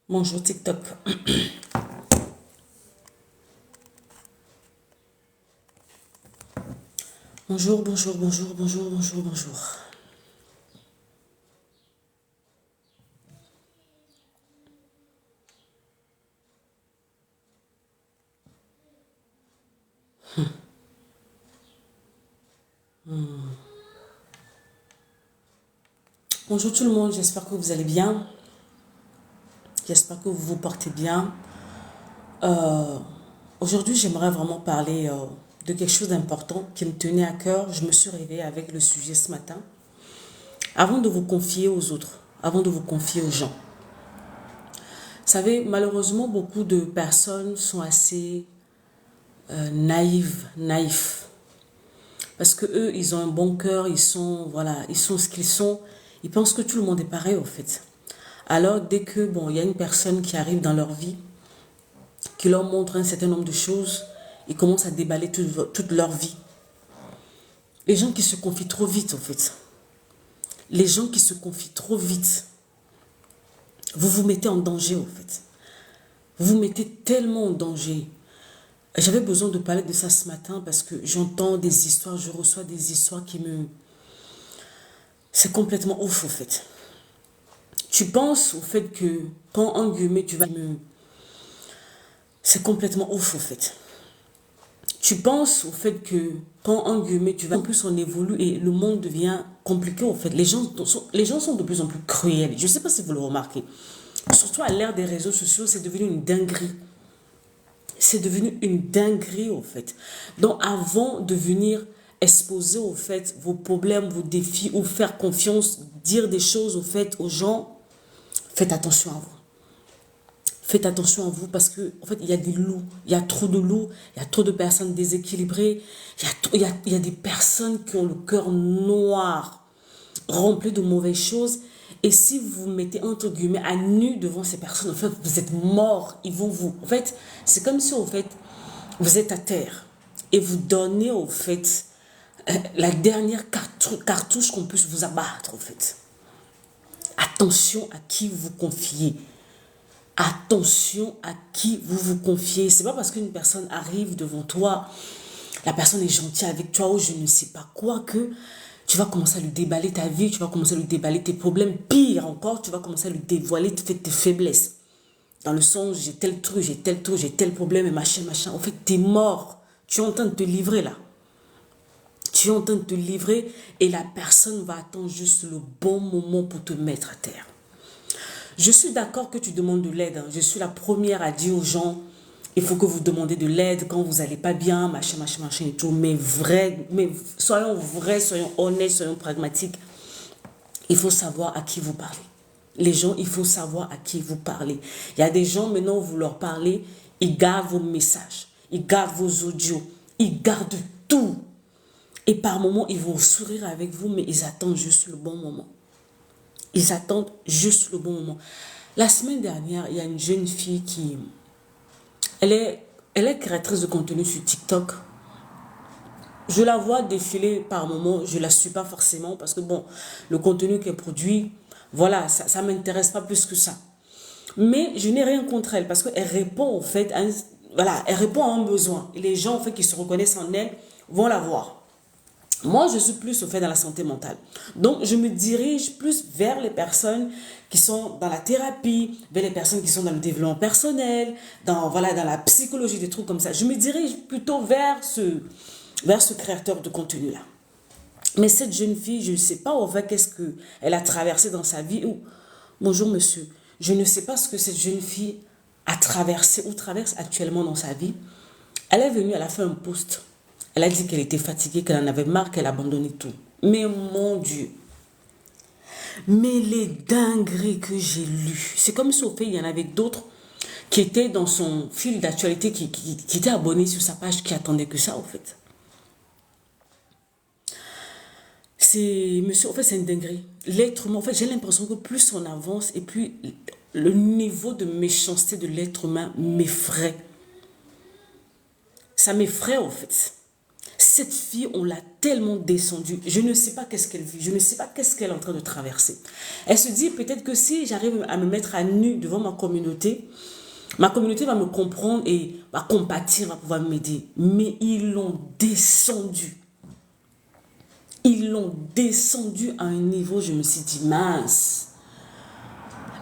Bonjour TikTok. Bonjour, bonjour, bonjour, bonjour, bonjour, bonjour. Bonjour tout le monde, j'espère que vous allez bien. J'espère que vous vous portez bien. Euh, Aujourd'hui, j'aimerais vraiment parler de quelque chose d'important qui me tenait à cœur. Je me suis réveillée avec le sujet ce matin. Avant de vous confier aux autres, avant de vous confier aux gens. Vous savez, malheureusement, beaucoup de personnes sont assez naïfs. Parce que eux, ils ont un bon cœur, voilà, ils sont ce qu'ils sont. Ils pensent que tout le monde est pareil, au fait. Alors, dès que, bon, il y a une personne qui arrive dans leur vie, qui leur montre un certain nombre de choses, ils commencent à déballer toute leur vie. Les gens qui se confient trop vite, en fait. Les gens qui se confient trop vite, vous vous mettez en danger, en fait. Vous vous mettez tellement en danger. J'avais besoin de parler de ça ce matin parce que j'entends des histoires, je reçois des histoires qui me... C'est complètement ouf, en fait. Tu penses au fait que quand, en guillemets, tu vas me... C'est complètement ouf, au fait. Tu penses au fait que quand, en guillemets, tu vas... En plus, on évolue et le monde devient compliqué, au fait. Les gens sont de plus en plus cruels. Je ne sais pas si vous le remarquez. Surtout à l'ère des réseaux sociaux, c'est devenu une dinguerie. C'est devenu une dinguerie, au fait. Donc, avant de venir exposer, au fait, vos problèmes, vos défis, ou faire confiance, dire des choses, au fait, aux gens, faites attention à vous. Faites attention à vous parce que en fait, il y a des loups, il y a trop de loups, il y a trop de personnes déséquilibrées, il y a des personnes qui ont le cœur noir, rempli de mauvaises choses. Et si vous vous mettez entre guillemets à nu devant ces personnes, en fait, vous êtes morts. Ils vont vous... En fait, c'est comme si, en fait, vous êtes à terre et vous donnez, au fait, la dernière cartouche qu'on puisse vous abattre, en fait. Attention à qui vous confiez. Attention à qui vous vous confiez. C'est pas parce qu'une personne arrive devant toi, la personne est gentille avec toi ou je ne sais pas quoi, que tu vas commencer à lui déballer ta vie, tu vas commencer à lui déballer tes problèmes. Pire encore, tu vas commencer à lui dévoiler tes faiblesses. Dans le sens, j'ai tel truc, j'ai tel problème et machin, machin. En fait, t'es mort. Tu es en train de te livrer là. Tu es en train de te livrer et la personne va attendre juste le bon moment pour te mettre à terre. Je suis d'accord que tu demandes de l'aide. Je suis la première à dire aux gens, il faut que vous demandez de l'aide quand vous n'allez pas bien, machin, machin, machin et tout. Mais soyons vrais, soyons honnêtes, soyons pragmatiques. Il faut savoir à qui vous parlez. Les gens, il faut savoir à qui vous parlez. Il y a des gens, maintenant, vous leur parlez, ils gardent vos messages, ils gardent vos audios, ils gardent tout. Et par moments, ils vont sourire avec vous, mais ils attendent juste le bon moment. Ils attendent juste le bon moment. La semaine dernière, il y a une jeune fille qui... Elle est créatrice de contenu sur TikTok. Je la vois défiler par moments. Je ne la suis pas forcément parce que, bon, le contenu qu'elle produit, voilà, ça ne m'intéresse pas plus que ça. Mais je n'ai rien contre elle parce qu'elle répond, en fait, voilà, elle répond à un besoin. Et les gens, en fait, qui se reconnaissent en elle vont la voir. Moi, je suis plus au fait dans la santé mentale. Donc, je me dirige plus vers les personnes qui sont dans la thérapie, vers les personnes qui sont dans le développement personnel, voilà, dans la psychologie, des trucs comme ça. Je me dirige plutôt vers ce créateur de contenu-là. Mais cette jeune fille, je ne sais pas au fait qu'est-ce qu'elle a traversé dans sa vie. Bonjour monsieur, je ne sais pas ce que cette jeune fille a traversé ou traverse actuellement dans sa vie. Elle est venue, elle a fait un post. Elle a dit qu'elle était fatiguée, qu'elle en avait marre, qu'elle abandonnait tout. Mais mon Dieu, mais les dingueries que j'ai lues, c'est comme si au fait, il y en avait d'autres qui étaient dans son fil d'actualité, qui étaient abonnés sur sa page, qui attendaient que ça, au fait. Monsieur, en fait, c'est une dinguerie. L'être humain, en fait, j'ai l'impression que plus on avance et plus le niveau de méchanceté de l'être humain m'effraie. Ça m'effraie, en fait. Cette fille, on l'a tellement descendue. Je ne sais pas qu'est-ce qu'elle vit. Je ne sais pas qu'est-ce qu'elle est en train de traverser. Elle se dit peut-être que si j'arrive à me mettre à nu devant ma communauté va me comprendre et va compatir, va pouvoir m'aider. Mais ils l'ont descendue. Ils l'ont descendu à un niveau, je me suis dit, mince.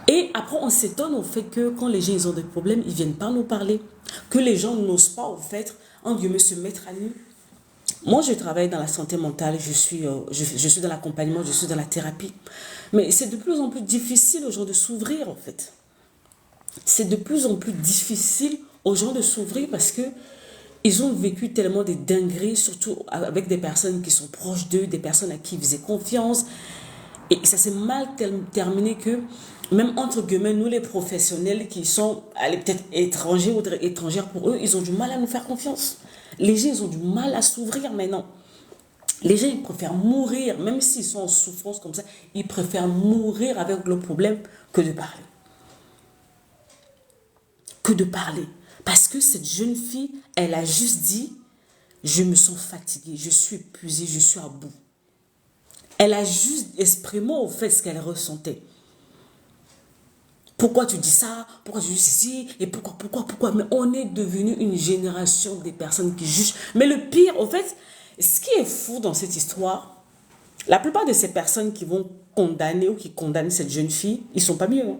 Et après, on s'étonne au fait que quand les gens ils ont des problèmes, ils ne viennent pas nous parler. Que les gens n'osent pas, au fait, en guillemets, se mettre à nu. Moi, je travaille dans la santé mentale, je suis dans l'accompagnement, je suis dans la thérapie. Mais c'est de plus en plus difficile aux gens de s'ouvrir, en fait. C'est de plus en plus difficile aux gens de s'ouvrir parce que ils ont vécu tellement de dingueries, surtout avec des personnes qui sont proches d'eux, des personnes à qui ils faisaient confiance. Et ça s'est mal terminé que, même entre guillemets, nous les professionnels qui sont peut-être étrangers ou étrangères pour eux, ils ont du mal à nous faire confiance. Les gens, ils ont du mal à s'ouvrir maintenant. Les gens, ils préfèrent mourir, même s'ils sont en souffrance comme ça, ils préfèrent mourir avec le problème que de parler. Que de parler. Parce que cette jeune fille, elle a juste dit, je me sens fatiguée, je suis épuisée, je suis à bout. Elle a juste exprimé au fait ce qu'elle ressentait. Pourquoi tu dis ça? Pourquoi tu dis ceci? Et pourquoi? Mais on est devenu une génération des personnes qui jugent. Mais le pire, au fait, ce qui est fou dans cette histoire, la plupart de ces personnes qui vont condamner ou qui condamnent cette jeune fille, ils ne sont pas mieux. Hein.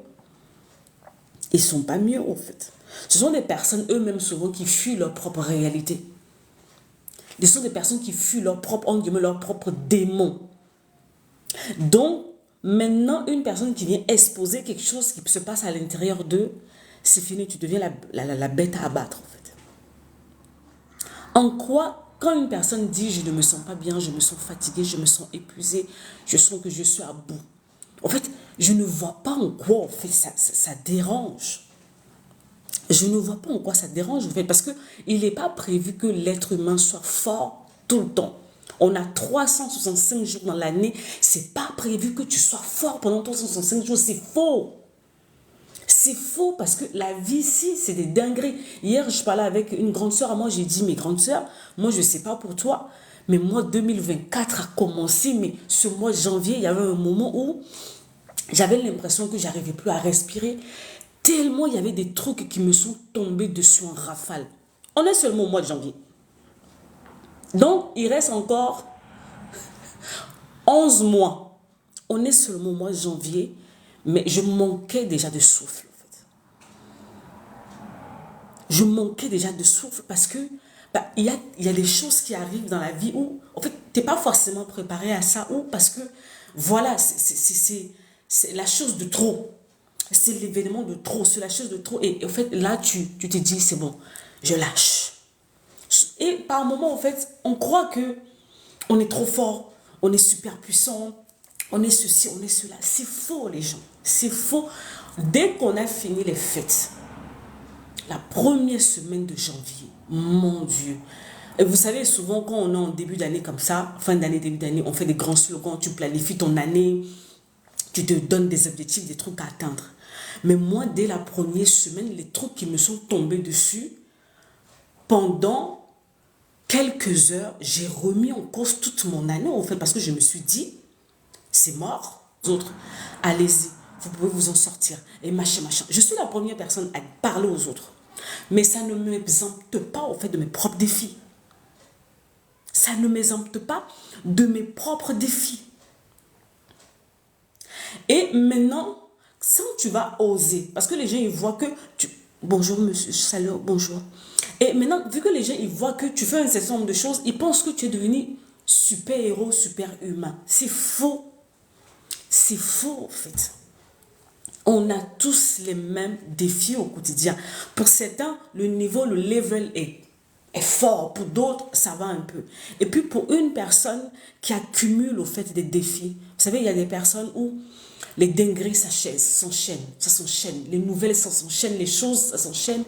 Ils ne sont pas mieux, au fait. Ce sont des personnes eux-mêmes souvent qui fuient leur propre réalité. Ce sont des personnes qui fuient leur propre démon. Donc, maintenant, une personne qui vient exposer quelque chose qui se passe à l'intérieur d'eux, c'est fini, tu deviens la bête à abattre, en fait. En quoi, quand une personne dit « je ne me sens pas bien, je me sens fatiguée, je me sens épuisée, je sens que je suis à bout », en fait, je ne vois pas en quoi, en fait, ça dérange. Je ne vois pas en quoi ça dérange, en fait, parce qu'il n'est pas prévu que l'être humain soit fort tout le temps. On a 365 jours dans l'année. C'est pas prévu que tu sois fort pendant 365 jours. C'est faux. C'est faux parce que la vie ici, c'est des dingueries. Hier, je parlais avec une grande sœur à moi. J'ai dit, mes grandes sœurs, moi, je ne sais pas pour toi, mais moi, 2024 a commencé. Mais ce mois de janvier, il y avait un moment où j'avais l'impression que j'arrivais plus à respirer. Tellement il y avait des trucs qui me sont tombés dessus en rafale. On est seulement au mois de janvier. Donc, il reste encore 11 mois. On est seulement au mois de janvier, mais je manquais déjà de souffle. En fait. Je manquais déjà de souffle parce que il y a des choses qui arrivent dans la vie où, en fait, tu n'es pas forcément préparé à ça ou parce que, voilà, c'est la chose de trop. C'est l'événement de trop, c'est la chose de trop. Et en fait, là, tu te dis, c'est bon, je lâche. Et par moments, en fait, on croit que on est trop fort, on est super puissant, on est ceci, on est cela. C'est faux, les gens. C'est faux. Dès qu'on a fini les fêtes, la première semaine de janvier, mon Dieu. Et vous savez, souvent, quand on est en début d'année comme ça, fin d'année, début d'année, on fait des grands slogans, tu planifies ton année, tu te donnes des objectifs, des trucs à atteindre. Mais moi, dès la première semaine, les trucs qui me sont tombés dessus, pendant quelques heures, j'ai remis en cause toute mon année, en fait, parce que je me suis dit, c'est mort. Les autres, allez-y, vous pouvez vous en sortir. Et machin. Je suis la première personne à parler aux autres. Mais ça ne m'exempte pas, en fait, de mes propres défis. Ça ne m'exempte pas de mes propres défis. Et maintenant, quand tu vas oser, parce que les gens, ils voient que tu... Bonjour, monsieur, salut, bonjour. Et maintenant, vu que les gens, ils voient que tu fais un certain nombre de choses, ils pensent que tu es devenu super-héros, super-humain. C'est faux. C'est faux, en fait. On a tous les mêmes défis au quotidien. Pour certains, le niveau, le level est fort. Pour d'autres, ça va un peu. Et puis, pour une personne qui accumule, au fait, des défis, vous savez, il y a des personnes où les dingueries s'enchaînent. Les nouvelles, ça s'enchaînent. Les choses, ça s'enchaîne.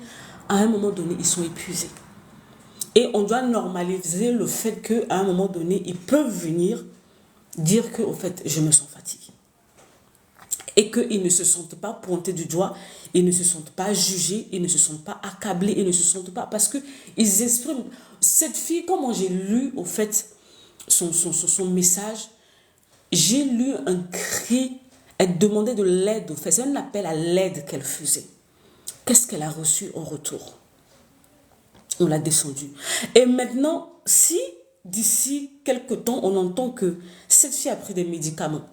À un moment donné, ils sont épuisés. Et on doit normaliser le fait qu'à un moment donné, ils peuvent venir dire que, au fait, je me sens fatigué. Et qu'ils ne se sentent pas pointés du doigt, ils ne se sentent pas jugés, ils ne se sentent pas accablés, ils ne se sentent pas... Parce qu'ils expriment... cette fille, comment j'ai lu, au fait, son message, j'ai lu un cri. Elle demandait de l'aide, au fait. C'est un appel à l'aide qu'elle faisait. Qu'est-ce qu'elle a reçu en retour? On l'a descendu. Et maintenant, si d'ici quelques temps, on entend que cette fille a pris des médicaments,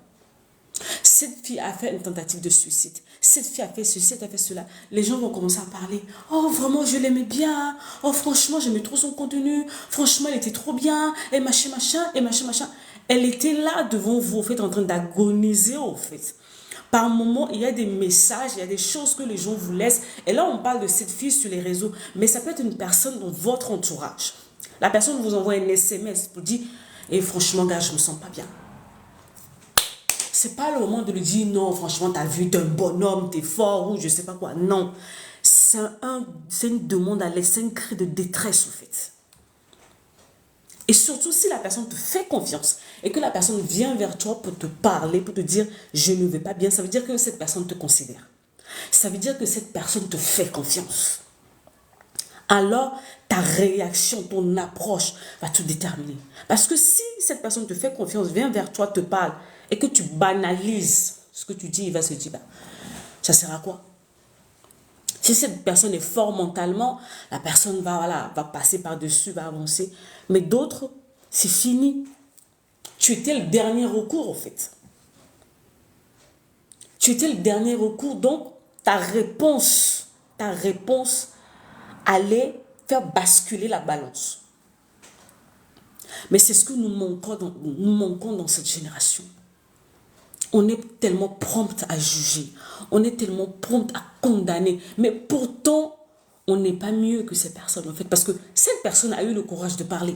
cette fille a fait une tentative de suicide, cette fille a fait ceci, elle a fait cela, les gens vont commencer à parler. Oh, vraiment, je l'aimais bien. Oh, franchement, j'aimais trop son contenu. Franchement, elle était trop bien. Et machin, machin, et machin, machin. Elle était là devant vous, en fait, en train d'agoniser, en fait. Par moment, il y a des messages, il y a des choses que les gens vous laissent. Et là, on parle de cette fille sur les réseaux. Mais ça peut être une personne dans votre entourage. La personne vous envoie un SMS pour dire, et franchement, gars, je me sens pas bien. C'est pas le moment de lui dire, non, franchement, t'as vu, t'es un bonhomme, t'es fort, ou je sais pas quoi. Non. C'est une demande à l'aide, c'est un cri de détresse, en fait. Et surtout, si la personne te fait confiance et que la personne vient vers toi pour te parler, pour te dire « je ne vais pas bien », ça veut dire que cette personne te considère. Ça veut dire que cette personne te fait confiance. Alors, ta réaction, ton approche va tout déterminer. Parce que si cette personne te fait confiance, vient vers toi, te parle et que tu banalises ce que tu dis, il va se dire bah, « ça sert à quoi ?» Si cette personne est forte mentalement, la personne va passer par-dessus, va avancer. Mais d'autres, c'est fini. Tu étais le dernier recours, en fait. Tu étais le dernier recours, donc ta réponse allait faire basculer la balance. Mais c'est ce que nous manquons dans cette génération. On est tellement prompt à juger. On est tellement prompt à condamner. Mais pourtant, on n'est pas mieux que ces personnes, en fait. Parce que cette personne a eu le courage de parler.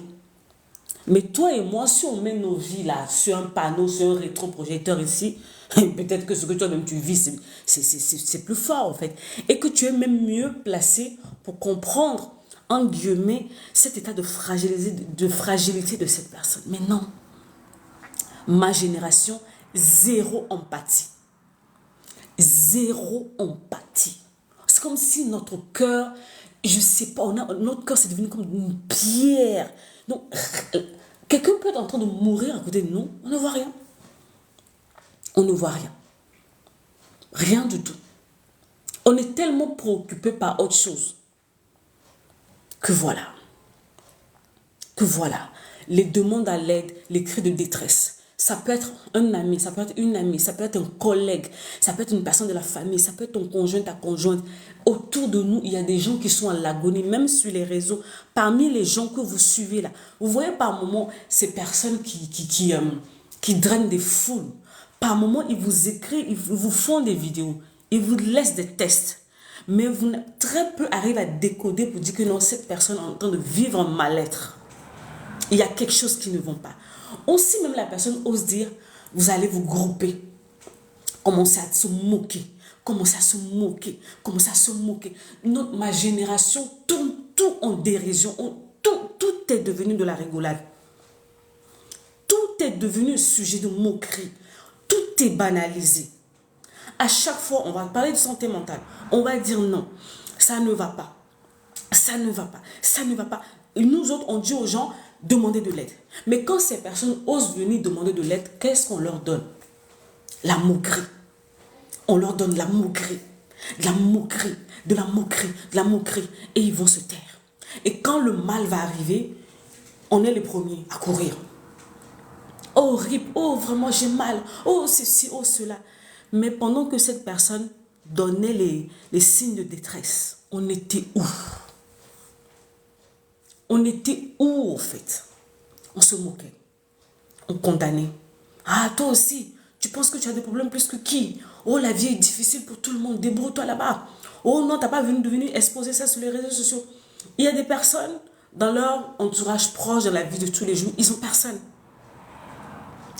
Mais toi et moi, si on met nos vies là, sur un panneau, sur un rétroprojecteur ici, peut-être que ce que toi-même tu vis, c'est plus fort, en fait. Et que tu es même mieux placé pour comprendre, en guillemets, cet état de fragilité de cette personne. Mais non. Ma génération, zéro empathie. Zéro empathie. C'est comme si notre cœur, je sais pas, notre cœur c'est devenu comme une pierre. Donc, quelqu'un peut être en train de mourir à côté de nous, on ne voit rien. On ne voit rien. Rien du tout. On est tellement préoccupé par autre chose que voilà. Que voilà. Les demandes à l'aide, les cris de détresse. Ça peut être un ami, ça peut être une amie, ça peut être un collègue, ça peut être une personne de la famille, ça peut être ton conjoint, ta conjointe. Autour de nous, il y a des gens qui sont à l'agonie, même sur les réseaux. Parmi les gens que vous suivez là, vous voyez par moments ces personnes qui drainent des foules. Par moments, ils vous écrivent, ils vous font des vidéos, ils vous laissent des tests. Mais très peu arrivent à décoder pour dire que non, cette personne est en train de vivre un mal-être. Il y a quelque chose qui ne va pas. Aussi, même la personne ose dire, vous allez vous grouper. Commencez à se moquer. Commencez à se moquer. Commencez à se moquer. Ma génération tourne tout en dérision. Tout est devenu de la rigolade. Tout est devenu sujet de moquerie. Tout est banalisé. À chaque fois, on va parler de santé mentale. On va dire non, ça ne va pas. Ça ne va pas. Ça ne va pas. Et nous autres, on dit aux gens, demandez de l'aide. Mais quand ces personnes osent venir demander de l'aide, qu'est-ce qu'on leur donne? La moquerie. On leur donne la moquerie. De la moquerie, de la moquerie, de la moquerie. Et ils vont se taire. Et quand le mal va arriver, on est les premiers à courir. Oh, horrible. Oh, vraiment, j'ai mal. Oh, ceci, oh, cela. Mais pendant que cette personne donnait les signes de détresse, on était où? On était où, en fait? On se moquait. On condamnait. Ah, toi aussi, tu penses que tu as des problèmes plus que qui? Oh, la vie est difficile pour tout le monde. Débrouille-toi là-bas. Oh non, t'as pas devenu exposer ça sur les réseaux sociaux. Il y a des personnes dans leur entourage proche de la vie de tous les jours. Ils ont personne.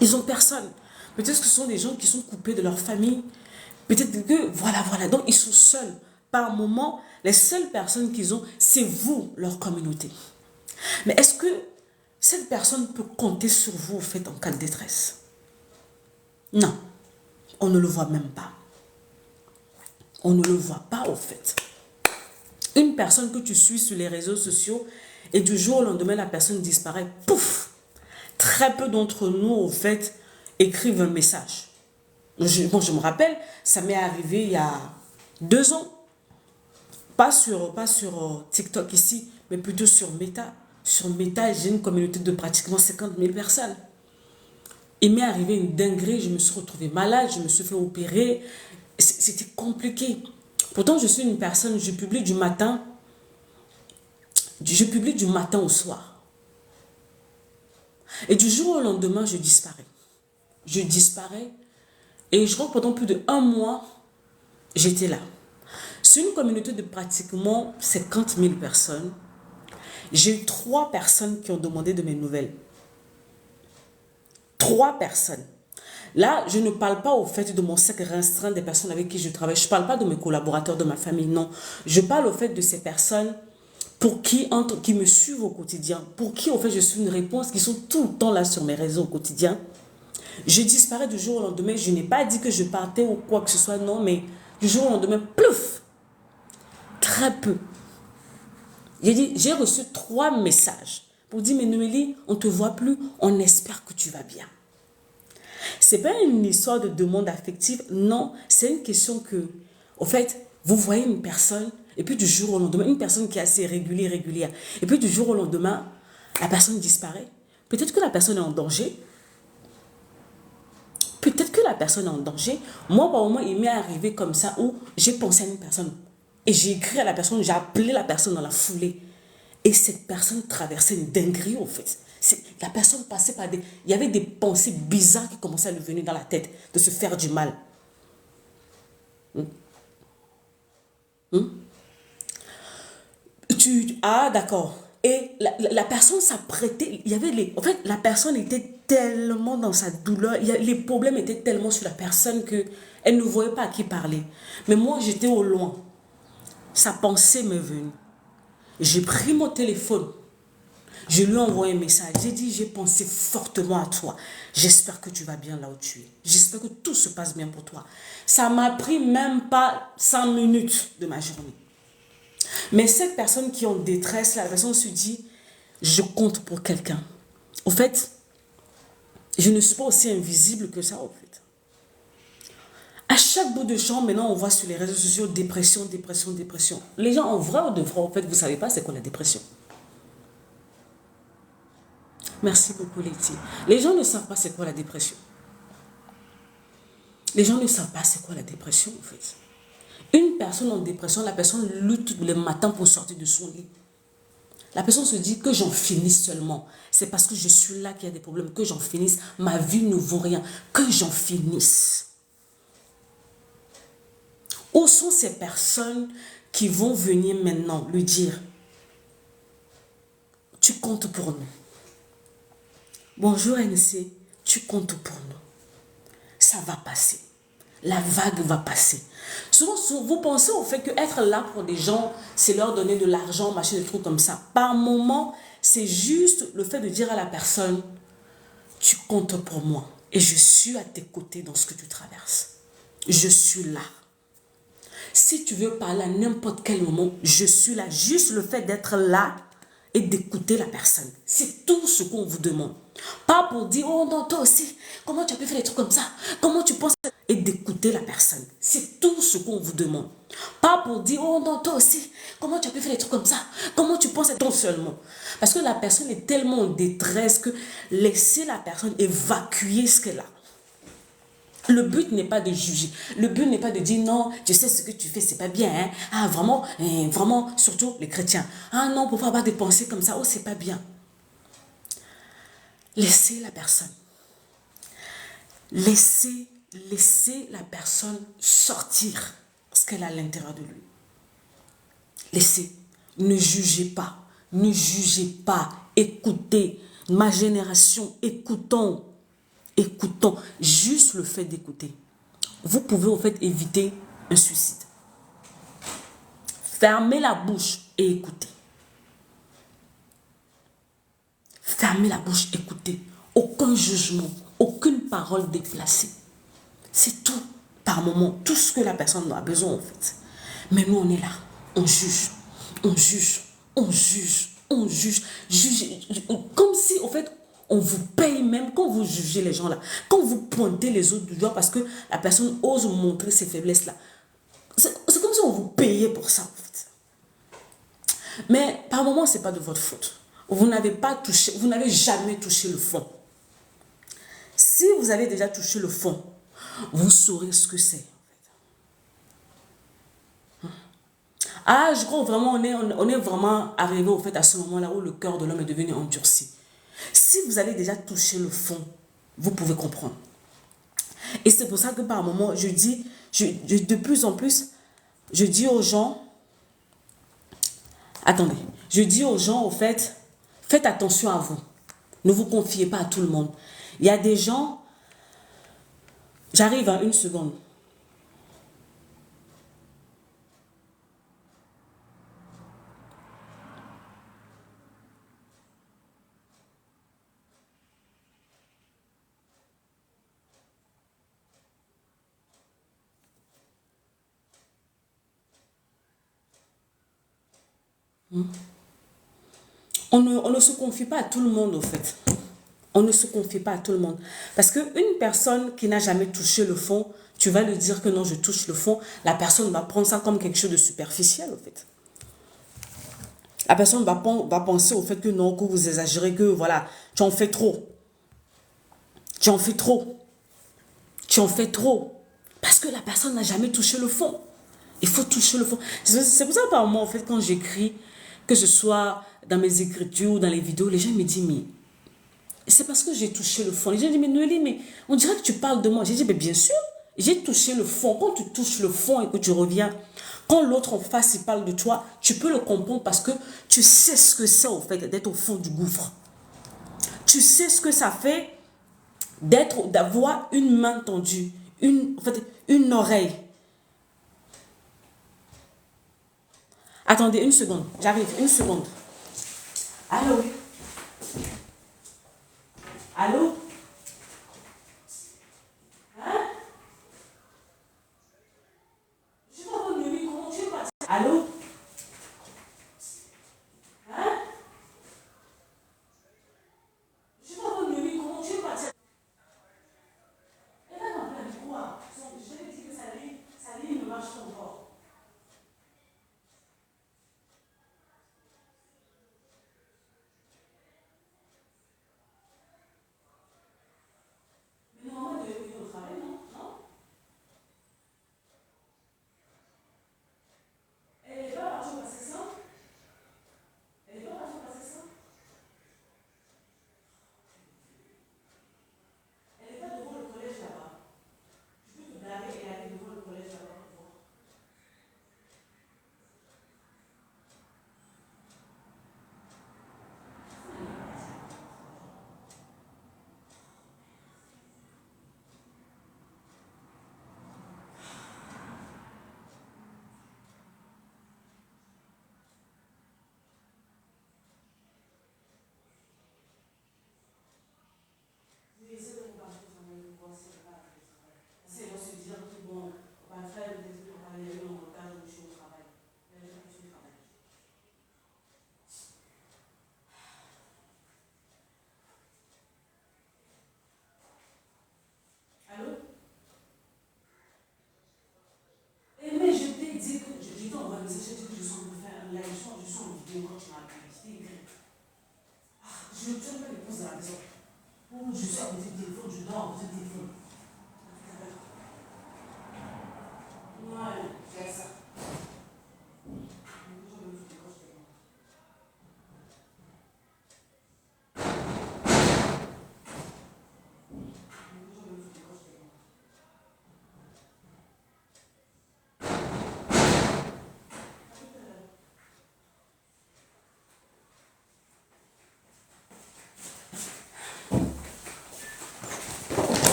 Ils ont personne. Peut-être que ce sont des gens qui sont coupés de leur famille. Peut-être que, voilà. Donc, ils sont seuls. Par moment, les seules personnes qu'ils ont, c'est vous, leur communauté. Mais est-ce que cette personne peut compter sur vous, en fait, en cas de détresse? Non. On ne le voit même pas. On ne le voit pas, au fait. Une personne que tu suis sur les réseaux sociaux Et du jour au lendemain, la personne disparaît. Pouf! Très peu d'entre nous, au fait, écrivent un message. Je me rappelle, ça m'est arrivé il y a 2 ans. Pas sur TikTok ici, mais plutôt sur Meta. Sur Meta, j'ai une communauté de pratiquement 50 000 personnes. Il m'est arrivé une dinguerie, je me suis retrouvée malade, je me suis fait opérer. C'était compliqué. Pourtant, je suis une personne, je publie du matin au soir. Et du jour au lendemain, je disparais. Je disparais. Et je crois que pendant plus d'1 mois, j'étais là. C'est une communauté de pratiquement 50 000 personnes. J'ai eu 3 personnes qui ont demandé de mes nouvelles. 3 personnes. Là, je ne parle pas au fait de mon cercle restreint des personnes avec qui je travaille. Je ne parle pas de mes collaborateurs, de ma famille, non. Je parle au fait de ces personnes pour qui me suivent au quotidien, pour qui, au fait, je suis une réponse, qui sont tout le temps là sur mes réseaux au quotidien. Je disparais du jour au lendemain. Je n'ai pas dit que je partais ou quoi que ce soit, non, mais du jour au lendemain, plouf, très peu. J'ai dit, j'ai reçu 3 messages pour dire, mais Noélie, on ne te voit plus, on espère que tu vas bien. C'est pas une histoire de demande affective, non, c'est une question que, au fait, vous voyez une personne, et puis du jour au lendemain, une personne qui est assez régulière, et puis du jour au lendemain, la personne disparaît. Peut-être que la personne est en danger. Peut-être que la personne est en danger. Moi, par moment, il m'est arrivé comme ça où j'ai pensé à une personne. Et j'ai écrit à la personne, j'ai appelé la personne dans la foulée. Et cette personne traversait une dinguerie, en fait. La personne passait par des... Il y avait des pensées bizarres qui commençaient à lui venir dans la tête, de se faire du mal. Ah, d'accord. Et la personne s'apprêtait, il y avait en fait, la personne était tellement dans sa douleur, les problèmes étaient tellement sur la personne que elle ne voyait pas à qui parler. Mais moi, j'étais au loin. Sa pensée m'est venue. J'ai pris mon téléphone. Je lui ai envoyé un message. J'ai dit, j'ai pensé fortement à toi. J'espère que tu vas bien là où tu es. J'espère que tout se passe bien pour toi. Ça m'a pris même pas 5 minutes de ma journée. Mais cette personne qui est en détresse, la personne se dit, je compte pour quelqu'un. Au fait, je ne suis pas aussi invisible que ça, au fait. À chaque bout de champ, maintenant, on voit sur les réseaux sociaux, dépression, dépression, dépression. Les gens, en vrai ou de vrai, en fait, vous ne savez pas c'est quoi la dépression. Merci beaucoup, Letty. Les gens ne savent pas c'est quoi la dépression. Les gens ne savent pas c'est quoi la dépression, en fait. Une personne en dépression, la personne lutte tous les matins pour sortir de son lit. La personne se dit que j'en finisse seulement. C'est parce que je suis là qu'il y a des problèmes, que j'en finisse. Ma vie ne vaut rien, que j'en finisse. Où sont ces personnes qui vont venir maintenant lui dire, tu comptes pour nous. Bonjour NC, tu comptes pour nous. Ça va passer. La vague va passer. Souvent, vous pensez au fait qu'être là pour des gens, c'est leur donner de l'argent, machin, des trucs comme ça. Par moment, c'est juste le fait de dire à la personne, tu comptes pour moi et je suis à tes côtés dans ce que tu traverses. Je suis là. Si tu veux parler à n'importe quel moment, je suis là. Juste le fait d'être là et d'écouter la personne. C'est tout ce qu'on vous demande. Pas pour dire, oh non, toi aussi, comment tu as pu faire des trucs comme ça? Comment tu penses? Et d'écouter la personne. C'est tout ce qu'on vous demande. Pas pour dire, oh non, toi aussi, comment tu as pu faire des trucs comme ça? Comment tu penses ton seulement? Parce que la personne est tellement en détresse que laissez la personne évacuer ce qu'elle a. Le but n'est pas de juger. Le but n'est pas de dire non, tu sais ce que tu fais, c'est pas bien. Hein? Ah, vraiment, vraiment, surtout les chrétiens. Ah non, pour pas avoir des pensées comme ça, oh, c'est pas bien. Laissez la personne. Laissez la personne sortir ce qu'elle a à l'intérieur de lui. Laissez. Ne jugez pas. Ne jugez pas. Écoutez. Ma génération, écoutons. Écoutons. Juste le fait d'écouter. Vous pouvez en fait éviter un suicide. Fermez la bouche et écoutez. Fermez la bouche, écoutez. Aucun jugement, aucune parole déplacée. C'est tout par moment, tout ce que la personne a besoin en fait. Mais nous on est là, on juge, on juge, on juge. On juge, comme si, en fait, on vous paye même quand vous jugez les gens là. Quand vous pointez les autres du doigt parce que la personne ose montrer ses faiblesses là. C'est comme si on vous payait pour ça, en fait. Mais par moment, ce n'est pas de votre faute. Vous n'avez pas touché, vous n'avez jamais touché le fond. Si vous avez déjà touché le fond, vous saurez ce que c'est. Ah, je crois vraiment, on est vraiment arrivé au fait à ce moment-là où le cœur de l'homme est devenu endurci. Si vous avez déjà touché le fond, vous pouvez comprendre. Et c'est pour ça que par moment, je dis, de plus en plus, je dis aux gens, attendez, je dis aux gens, au fait, faites attention à vous. Ne vous confiez pas à tout le monde. Il y a des gens, j'arrive à une seconde. On ne se confie pas à tout le monde, au fait. On ne se confie pas à tout le monde. Parce qu'une personne qui n'a jamais touché le fond, tu vas lui dire que non, je touche le fond, la personne va prendre ça comme quelque chose de superficiel, au fait. La personne va penser au fait que non, que vous exagérez, que voilà, tu en fais trop. Tu en fais trop. Tu en fais trop. Parce que la personne n'a jamais touché le fond. Il faut toucher le fond. C'est pour ça, par moment, en fait, quand j'écris, que ce soit dans mes écritures ou dans les vidéos, les gens me disent, mais c'est parce que j'ai touché le fond. Les gens disent, mais Noélie, mais on dirait que tu parles de moi. J'ai dit, mais bien sûr, j'ai touché le fond. Quand tu touches le fond et que tu reviens, quand l'autre en face, il parle de toi, tu peux le comprendre parce que tu sais ce que c'est, au fait, d'être au fond du gouffre. Tu sais ce que ça fait d'avoir une main tendue, une oreille. Attendez une seconde, j'arrive, une seconde. Allô? Allô? Hein? Je suis pas revenu, comment tu es passé? Allô? Hein? Je suis pas revenu, comment tu es passé? Et là, on a dit quoi? Je lui ai dit que sa ligne ne marche pas encore. Mais normalement, elle devait venir au travail, non? Non? Elle n'est pas partie au passé ça? Elle n'est pas partie au passé ça? Elle n'est pas devant le collège là-bas. Tu peux te garer et aller devant le collège là-bas pour voir. Oui, c'est de partir au travail, voir si elle va aller au travail. C'est on se dire que bon, on va faire le désir, on va aller en retard, je suis au travail. Elle est partie au travail. Allô? Eh, mais je t'ai dit que je t'ai envoyé un message, j'ai dit que je suis en train de faire un live, je suis en vidéo quand tu m'as appelé. Je t'ai écrit. Ah, je ne tiens pas les pouces à la maison. Oh, je suis à côté du téléphone, je dors à côté du téléphone. Ouais, c'est ça.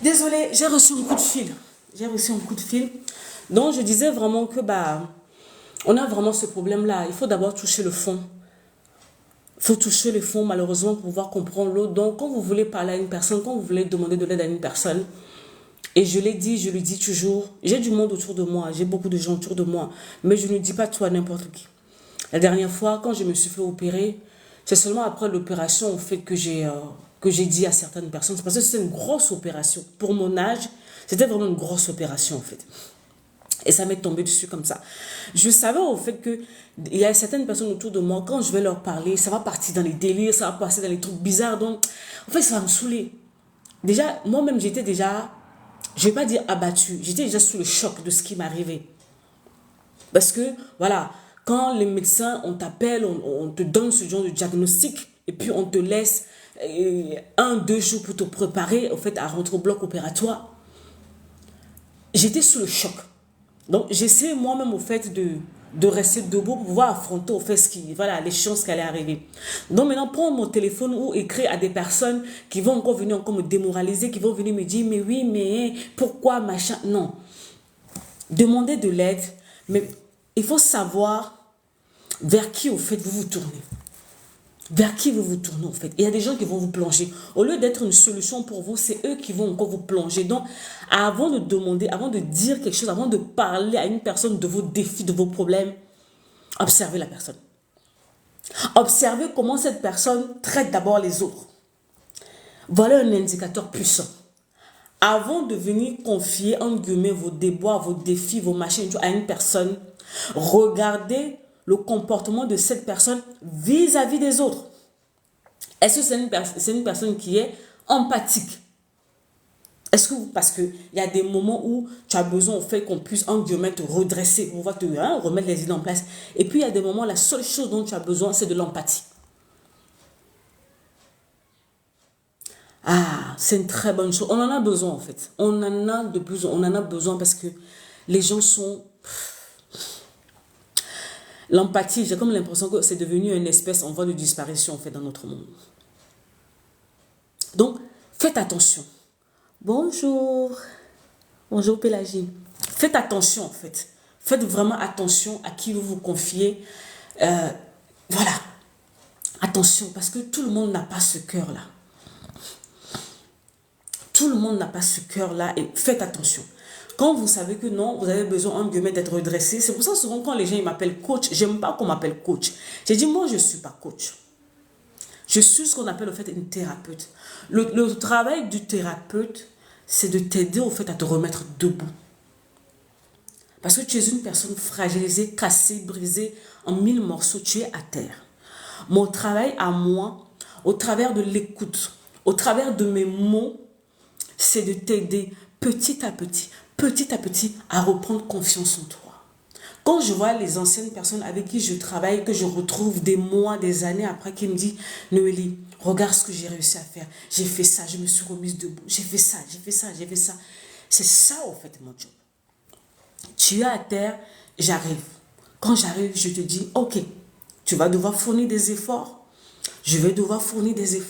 Désolée, j'ai reçu un coup de fil. J'ai reçu un coup de fil. Donc, je disais vraiment que, on a vraiment ce problème-là. Il faut d'abord toucher le fond. Il faut toucher le fond, malheureusement, pour pouvoir comprendre l'autre. Donc, quand vous voulez parler à une personne, quand vous voulez demander de l'aide à une personne, et je l'ai dit, je le dis toujours, j'ai du monde autour de moi, j'ai beaucoup de gens autour de moi, mais je ne dis pas tout à n'importe qui. La dernière fois, quand je me suis fait opérer, c'est seulement après l'opération, au fait, que j'ai dit à certaines personnes, c'est parce que c'était une grosse opération. Pour mon âge, c'était vraiment une grosse opération, en fait. Et ça m'est tombé dessus comme ça. Je savais au fait que il y a certaines personnes autour de moi, quand je vais leur parler, ça va partir dans les délires, ça va passer dans les trucs bizarres. Donc, en fait, ça va me saouler. Déjà, moi-même, j'étais déjà, je vais pas dire abattue, j'étais déjà sous le choc de ce qui m'arrivait. Parce que, voilà, quand les médecins, on t'appelle, on te donne ce genre de diagnostic, et puis on te laisse 1, 2 jours pour te préparer, au fait, à rentrer au bloc opératoire, j'étais sous le choc. Donc, j'essaie moi-même, au fait, de rester debout pour pouvoir affronter, au fait, voilà, les chances qui allaient arriver. Donc, maintenant, prendre mon téléphone ou écrire à des personnes qui vont encore venir encore me démoraliser, qui vont venir me dire, mais oui, mais pourquoi, machin. Non. Demandez de l'aide, mais il faut savoir vers qui, au fait, vous vous tournez. Vers qui vous vous tournez, en fait. Il y a des gens qui vont vous plonger. Au lieu d'être une solution pour vous, c'est eux qui vont encore vous plonger. Donc, avant de demander, avant de dire quelque chose, avant de parler à une personne de vos défis, de vos problèmes, observez la personne. Observez comment cette personne traite d'abord les autres. Voilà un indicateur puissant. Avant de venir confier, en guillemets, vos déboires, vos défis, vos machins à une personne, regardez le comportement de cette personne vis-à-vis des autres. Est-ce que c'est une personne qui est empathique? Est-ce que, parce qu'il y a des moments où tu as besoin au fait qu'on puisse, en guillemets, te redresser, on va te remettre les idées en place. Et puis, il y a des moments, la seule chose dont tu as besoin, c'est de l'empathie. Ah, c'est une très bonne chose. On en a besoin, en fait. On en a besoin parce que les gens sont... L'empathie, j'ai comme l'impression que c'est devenu une espèce en voie de disparition, en fait, dans notre monde. Donc, faites attention. Bonjour. Bonjour Pélagie. Faites attention, en fait. Faites vraiment attention à qui vous vous confiez. Voilà. Attention, parce que tout le monde n'a pas ce cœur-là. Tout le monde n'a pas ce cœur-là et faites attention. Quand vous savez que non, vous avez besoin, en guillemets, d'être redressé, c'est pour ça souvent quand les gens m'appellent coach, j'aime pas qu'on m'appelle coach. J'ai dit, moi, je ne suis pas coach. Je suis ce qu'on appelle, au fait, une thérapeute. Le travail du thérapeute, c'est de t'aider, au fait, à te remettre debout. Parce que tu es une personne fragilisée, cassée, brisée en 1000 morceaux, tu es à terre. Mon travail à moi, au travers de l'écoute, au travers de mes mots, c'est de t'aider petit à petit à reprendre confiance en toi. Quand je vois les anciennes personnes avec qui je travaille, que je retrouve des mois, des années après, qui me disent, Noélie, regarde ce que j'ai réussi à faire. J'ai fait ça, je me suis remise debout. J'ai fait ça, j'ai fait ça, j'ai fait ça. C'est ça, au fait, mon job. Tu es à terre, j'arrive. Quand j'arrive, je te dis, ok, tu vas devoir fournir des efforts. Je vais devoir fournir des efforts.